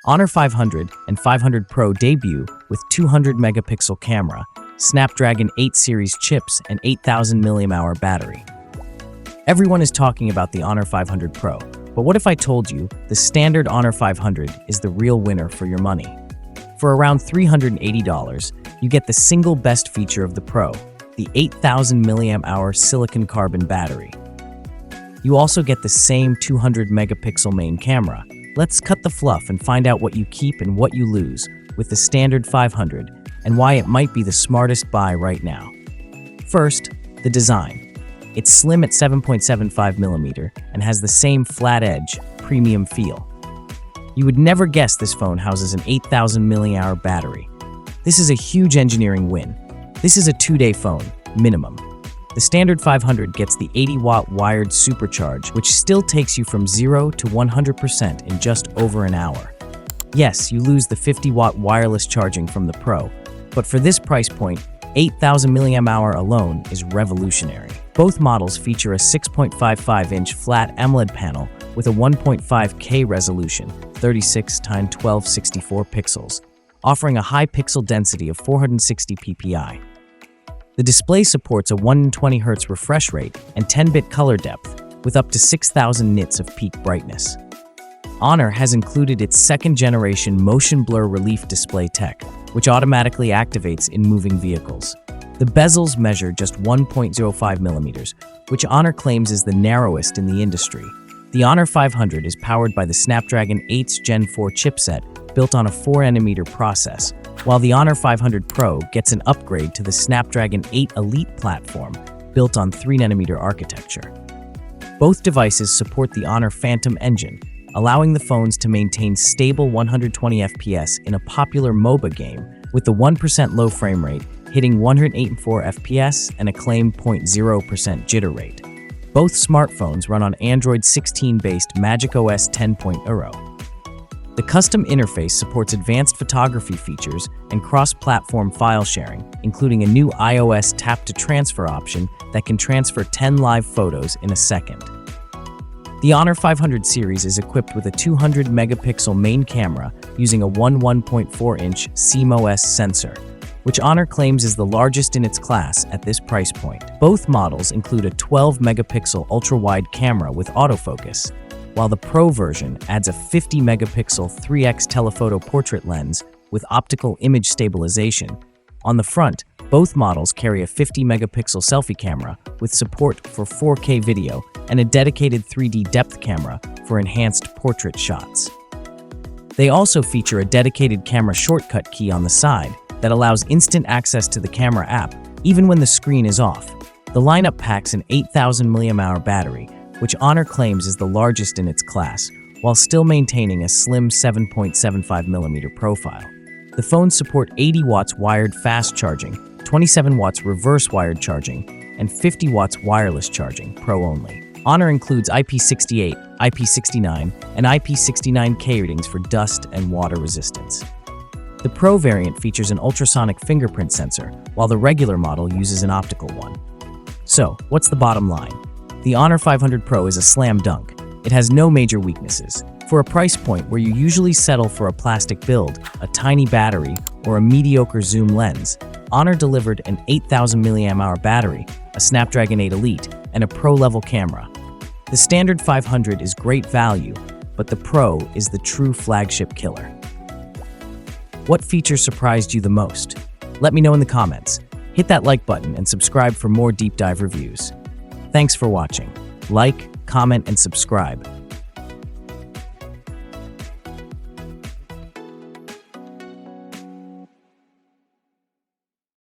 Honor 500 and 500 Pro debut with 200 megapixel camera, Snapdragon 8 series chips, and 8,000 mAh battery. Everyone is talking about the Honor 500 Pro, but what if I told you the standard Honor 500 is the real winner for your money? For around $380, you get the single best feature of the Pro, the 8,000 mAh silicon carbon battery. You also get the same 200 megapixel main camera. Let's cut the fluff and find out what you keep and what you lose with the standard 500 and why it might be the smartest buy right now. First, the design. It's slim at 7.75mm and has the same flat edge, premium feel. You would never guess this phone houses an 8,000 mAh battery. This is a huge engineering win. This is a 2-day phone, minimum. The standard 500 gets the 80-watt wired supercharge, which still takes you from 0 to 100% in just over an hour. Yes, you lose the 50-watt wireless charging from the Pro, but for this price point, 8,000 mAh alone is revolutionary. Both models feature a 6.55-inch flat AMOLED panel with a 1.5K resolution, 36x1264 pixels, offering a high pixel density of 460 ppi. The display supports a 120Hz refresh rate and 10-bit color depth, with up to 6,000 nits of peak brightness. Honor has included its second-generation motion blur relief display tech, which automatically activates in moving vehicles. The bezels measure just 1.05mm, which Honor claims is the narrowest in the industry. The Honor 500 is powered by the Snapdragon 8's Gen 4 chipset, built on a 4nm process, while the Honor 500 Pro gets an upgrade to the Snapdragon 8 Elite platform, built on 3nm architecture. Both devices support the Honor Phantom engine, allowing the phones to maintain stable 120 FPS in a popular MOBA game, with the 1% low frame rate hitting 184 FPS and a claimed 0.0% jitter rate. Both smartphones run on Android 16-based MagicOS 10.0. The custom interface supports advanced photography features and cross-platform file sharing, including a new iOS tap-to-transfer option that can transfer 10 live photos in a second. The Honor 500 series is equipped with a 200 megapixel main camera using a 1.4-inch CMOS sensor, which Honor claims is the largest in its class at this price point. Both models include a 12 megapixel ultra-wide camera with autofocus, while the Pro version adds a 50 megapixel 3x telephoto portrait lens with optical image stabilization. On the front, both models carry a 50 megapixel selfie camera with support for 4K video and a dedicated 3D depth camera for enhanced portrait shots. They also feature a dedicated camera shortcut key on the side that allows instant access to the camera app even when the screen is off. The lineup packs an 8,000 mAh battery, which Honor claims is the largest in its class, while still maintaining a slim 7.75mm profile. The phones support 80 watts wired fast charging, 27 watts reverse wired charging, and 50 watts wireless charging, Pro only. Honor includes IP68, IP69, and IP69K ratings for dust and water resistance. The Pro variant features an ultrasonic fingerprint sensor, while the regular model uses an optical one. So, what's the bottom line? The Honor 500 Pro is a slam dunk. It has no major weaknesses. For a price point where you usually settle for a plastic build, a tiny battery, or a mediocre zoom lens, Honor delivered an 8,000 mAh battery, a Snapdragon 8 Elite, and a Pro-level camera. The standard 500 is great value, but the Pro is the true flagship killer. What feature surprised you the most? Let me know in the comments. Hit that like button and subscribe for more deep dive reviews. Thanks for watching. Like, comment, and subscribe.